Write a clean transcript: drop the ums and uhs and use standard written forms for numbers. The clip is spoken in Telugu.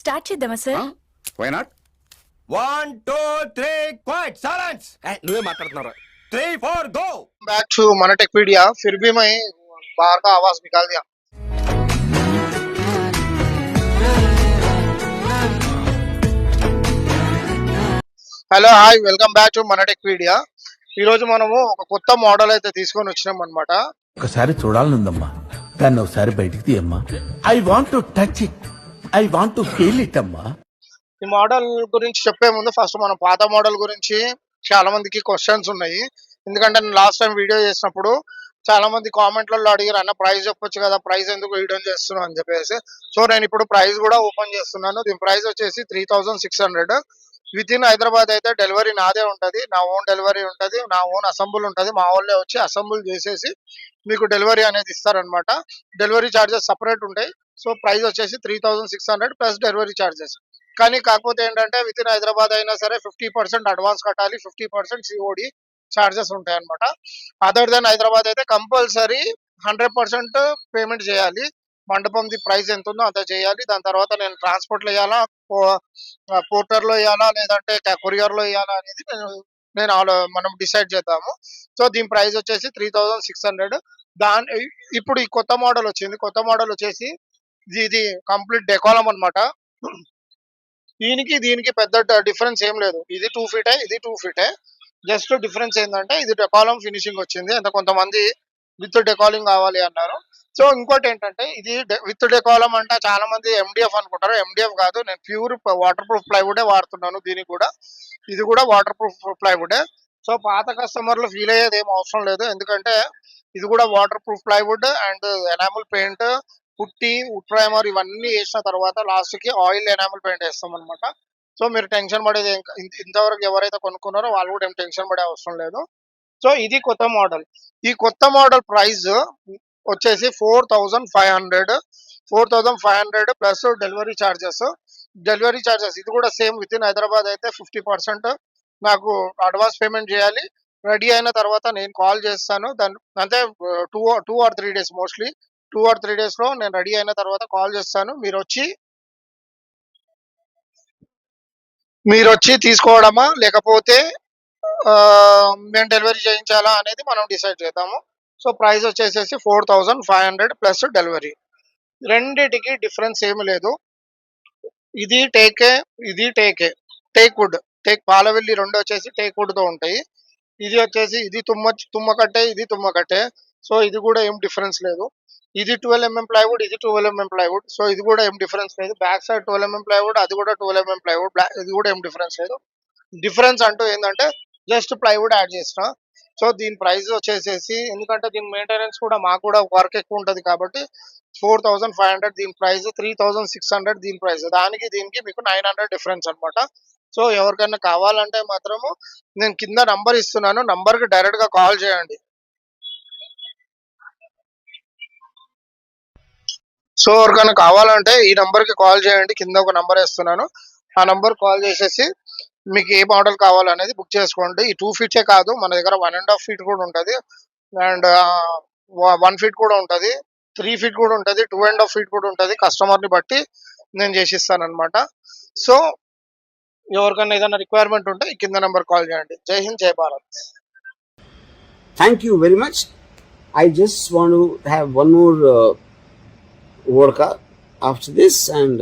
స్టార్ట్ చేద్దామా sir? Why not? 1 2 3 quite silence. నువ్వే మాట్లాడుతున్నావు. 3 4 गो। बैक टू मन टेकपीडिया। फिर भी मैं बाहर का आवाज निकाल दिया। Hello hi, welcome back to మన టెక్పీడియా. ఈ రోజు మనము ఒక కొత్త మోడల్ అయితే తీసుకొని వచ్చినాం అన్నమాట. ఒకసారి చూడాలనుందమ్మా, దాన్ని ఒకసారి బయటికి తీయమ్మా. I want to touch it, I want to feel it అమ్మా. ఈ మోడల్ గురించి చెప్పే ముందు ఫస్ట్ మనం పాత మోడల్ గురించి చాలా మందికి క్వశ్చన్స్ ఉన్నాయి. ఎందుకంటే నేను లాస్ట్ టైం వీడియో చేసినప్పుడు చాలా మంది కామెంట్లలో అడిగారు, అన్న ప్రైస్ చెప్పొచ్చు కదా, ప్రైస్ ఎందుకు వీడియో చేస్తున్నాను అని చెప్పేసి. సో నేను ఇప్పుడు ప్రైస్ కూడా ఓపెన్ చేస్తున్నాను. దీని ప్రైస్ వచ్చేసి 3600. విత్ ఇన్ హైదరాబాద్ అయితే డెలివరీ నాదే ఉంటుంది, నా ఓన్ డెలివరీ ఉంటుంది, నా ఓన్ అసెంబుల్ ఉంటుంది. మా వాళ్ళే వచ్చి అసెంబుల్ చేసేసి మీకు డెలివరీ అనేది ఇస్తారనమాట. డెలివరీ ఛార్జెస్ సపరేట్ ఉంటాయి. సో ప్రైస్ వచ్చేసి 3600 ప్లస్ డెలివరీ ఛార్జెస్. కానీ కాకపోతే ఏంటంటే విత్ ఇన్ హైదరాబాద్ అయినా సరే 50% అడ్వాన్స్ కట్టాలి, 50% సిఓడి ఛార్జెస్ ఉంటాయి అనమాట. అదర్ దెన్ హైదరాబాద్ అయితే కంపల్సరీ 100% పేమెంట్ చేయాలి. మండపంది ప్రైస్ ఎంత ఉందో అంత చేయాలి. దాని తర్వాత నేను ట్రాన్స్పోర్ట్లో వేయాలా, పోర్టర్లో వేయాలా, లేదంటే కొరియర్లో వేయాలా అనేది నేను మనం డిసైడ్ చేద్దాము. సో దీని ప్రైస్ వచ్చేసి 3600. ఇప్పుడు ఈ కొత్త మోడల్ వచ్చింది. కొత్త మోడల్ వచ్చేసి ఇది కంప్లీట్ డెకాలం అనమాట. దీనికి పెద్ద డిఫరెన్స్ ఏం లేదు. ఇది 2 ఫీటే, ఇది 2 ఫీటే. జస్ట్ డిఫరెన్స్ ఏంటంటే ఇది డెకాలం ఫినిషింగ్ వచ్చింది. అంటే కొంతమంది విత్ డెకాలింగ్ కావాలి అన్నారు. సో ఇంకోటి ఏంటంటే ఇది విత్ డెకాలం అంటే చాలా మంది ఎండిఎఫ్ అనుకుంటారు. ఎండిఎఫ్ కాదు, నేను ప్యూర్ వాటర్ ప్రూఫ్ ప్లైవుడే వాడుతున్నాను. దీనికి కూడా ఇది కూడా వాటర్ ప్రూఫ్ ప్లైవుడే. సో పాత కస్టమర్లు ఫీల్ అయ్యేది ఏం అవసరం లేదు. ఎందుకంటే ఇది కూడా water proof plywood and enamel paint, పుట్టి, వుడ్ ప్రైమర్ ఇవన్నీ వేసిన తర్వాత లాస్ట్ కి ఆయిల్ ఎనామిల్ పెయింట్ వేస్తాం అనమాట. సో మీరు టెన్షన్ పడేది ఇంతవరకు ఎవరైతే కొనుక్కున్నారో వాళ్ళు కూడా ఏం టెన్షన్ పడే అవసరం లేదు. సో ఇది కొత్త మోడల్. ఈ కొత్త మోడల్ ప్రైస్ వచ్చేసి 4500 ప్లస్ డెలివరీ ఛార్జెస్. ఇది కూడా సేమ్ విత్ ఇన్ హైదరాబాద్ అయితే 50% నాకు అడ్వాన్స్ పేమెంట్ చేయాలి. రెడీ అయిన తర్వాత నేను కాల్ చేస్తాను. దాని అంటే 2 or 3 days, mostly 2 or 3 days లో నేను రెడీ అయిన తర్వాత కాల్ చేస్తాను. మీరు వచ్చి తీసుకోవడమా లేకపోతే మేము డెలివరీ చేయించాలా అనేది మనం డిసైడ్ చేద్దాము. సో ప్రైస్ వచ్చేసేసి 4500 ప్లస్ డెలివరీ. రెండిటికి డిఫరెన్స్ ఏమి లేదు. ఇది టేకే, ఇది టేక్ వుడ్, పాలవెల్లి రెండు వచ్చేసి టేక్ వుడ్ తో ఉంటాయి. ఇది వచ్చేసి ఇది తుమ్మకట్టే, ఇది తుమ్మకట్టే. సో ఇది కూడా ఏం డిఫరెన్స్ లేదు. ఇది 12mm ప్లైవుడ్, ఇది 12mm ప్లైవుడ్. సో ఇది కూడా ఏం డిఫరెన్స్ లేదు. బ్యాక్ సైడ్ 12mm ప్లైవుడ్, అది కూడా 12mm ప్లైవుడ్. ఇది కూడా ఏం డిఫరెన్స్ లేదు. డిఫరెన్స్ అంటూ ఏంటంటే జస్ట్ ప్లైవుడ్ యాడ్ చేసిన. సో దీని ప్రైస్ వచ్చేసేసి, ఎందుకంటే దీని మెయింటెనెన్స్ కూడా మాకు కూడా వర్క్ ఎక్కువ ఉంటుంది కాబట్టి 4500 దీని ప్రైస్, 3600 దీని ప్రైస్. దీనికి మీకు 900 డిఫరెన్స్ అనమాట. సో ఎవరికైనా కావాలంటే మాత్రము నేను కింద నంబర్ ఇస్తున్నాను, నంబర్కి డైరెక్ట్గా కాల్ చేయండి. సో ఎవరికైనా కావాలంటే ఈ నంబర్కి కాల్ చేయండి. కింద ఒక నంబర్ ఇస్తున్నాను, ఆ నంబర్ కాల్ చేసేసి మీకు ఏ మోడల్ కావాలనేది బుక్ చేసుకోండి. ఈ 2 ఫీటే కాదు, మన దగ్గర 1.5 ఫీట్ కూడా ఉంటుంది, అండ్ 1 ఫీట్ కూడా ఉంటుంది, 3 ఫీట్ కూడా ఉంటుంది, 2.5 ఫీట్ కూడా ఉంటుంది. కస్టమర్ని బట్టి నేను చేసిస్తాను అనమాట. సో ఎవరికైనా ఏదైనా రిక్వైర్మెంట్ ఉంటే కింద నెంబర్ కాల్ చేయండి. జై హింద్, జై Bharat. Thank you very much. I just want to have one more vodka after this, and